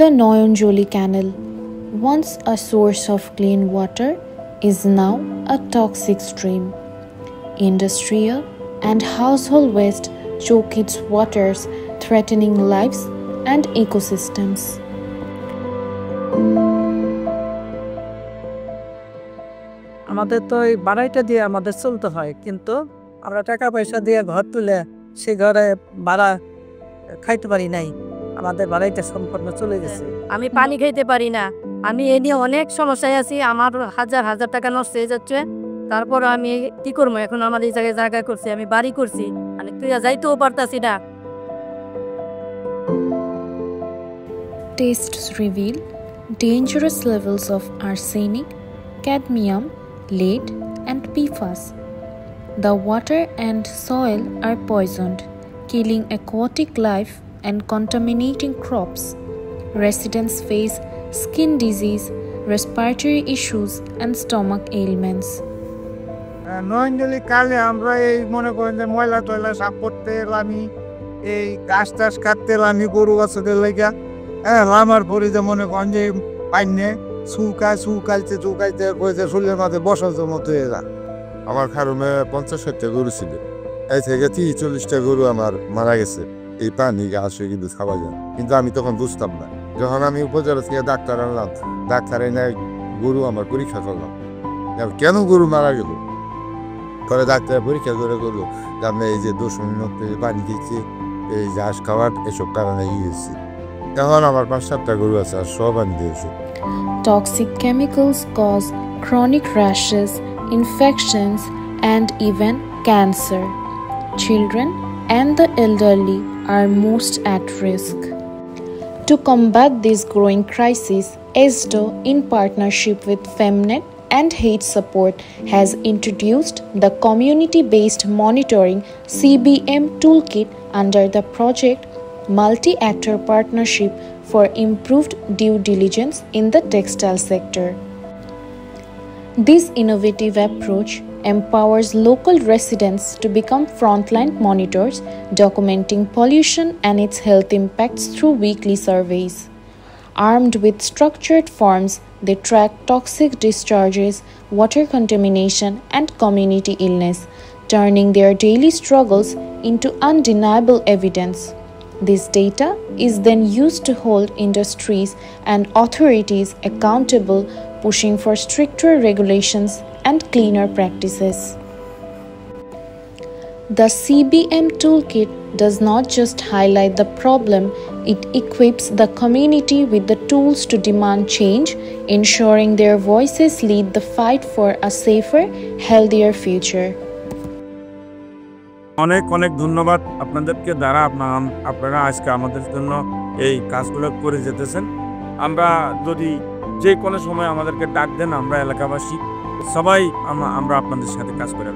The Noyonjoli Canal, once a source of clean water, is now a toxic stream. Industrial and household waste choke its waters, threatening lives and ecosystems. আমাদের তো এই বাড়াইটা দিয়ে আমাদের চলতে হয়, কিন্তু আমরা টাকা পয়সা দিয়ে ঘর তুলে সে ঘরে ভাড়া খাইতে পারি নাই। আমাদের বাড়াইটা সম্পূর্ণ চলে গেছে। আমি পানি খাইতে পারি না, আমি এ নিয়ে অনেক সমস্যায় আছি। আমার হাজার হাজার টাকা নষ্ট হয়ে যাচ্ছে। তারপর আমি কি করবো? এখন আমার এই জায়গায় জায়গা করছি, আমি বাড়ি করছি, আমি তুই যাইতেও পারতাছি না। Tests reveal dangerous levels of arsenic, cadmium, lead, and PFAS. The water and soil are poisoned, killing aquatic life and contaminating crops. Residents face skin disease, respiratory issues, and stomach ailments. নয়নজলি কালে আমরা এই মনে করেন যে ময়লা টয়লা সাফ করতে এলামি, এই গাছ টাছ কাটতে এলামি গরু বাছুরের লেগা। আমার পরে যে মনে করেন যে পাইনে চুকাইতে শরীরের মাঝে বসার মতো হয়ে যা। আমার খারুমে 50-60টা গরু ছিল, এই থেকে 30-40টা গরু আমার মারা গেছে এই পানি আসে কিন্তু খাওয়া যায়। কিন্তু আমি তখন বুঝতাম না। যখন আমি উপজেলা থেকে ডাক্তার আনলাম, ডাক্তার এনে গরু আমার পরীক্ষা করলাম, কেন গরু মারা গেল। পরে ডাক্তার পরীক্ষা করে করলো যে আপনি এই যে 10 মিনিট পানি দিচ্ছি, এই ঘাস খাওয়ার এসব কারণে গিয়েছি। এখন আমার 5-7টা গরু আছে, আর সব পানি দিয়েছে। Toxic chemicals cause chronic rashes, infections, and even cancer. Children and the elderly are most at risk. To combat this growing crisis, ESDO, in partnership with Femnet and Hate Support, has introduced the Community-Based Monitoring CBM Toolkit under the project Multi-Actor Partnership for Improved Due Diligence in the Textile Sector. This innovative approach empowers local residents to become frontline monitors, documenting pollution and its health impacts through weekly surveys. Armed with structured forms, they track toxic discharges, water contamination, and community illness, turning their daily struggles into undeniable evidence. This data is then used to hold industries and authorities accountable, pushing for stricter regulations and cleaner practices. The CBM Toolkit does not just highlight the problem, it equips the community with the tools to demand change, ensuring their voices lead the fight for a safer, healthier future. অনেক অনেক ধন্যবাদ আপনাদেরকে, যারা আপনারা আজকে আমাদের জন্য এই কাজগুলো করে যেতেছেন। আমরা যদি যে কোনো সময় আমাদেরকে ডাক দেন, আমরা এলাকাবাসী সবাই আমরা আপনাদের সাথে কাজ করে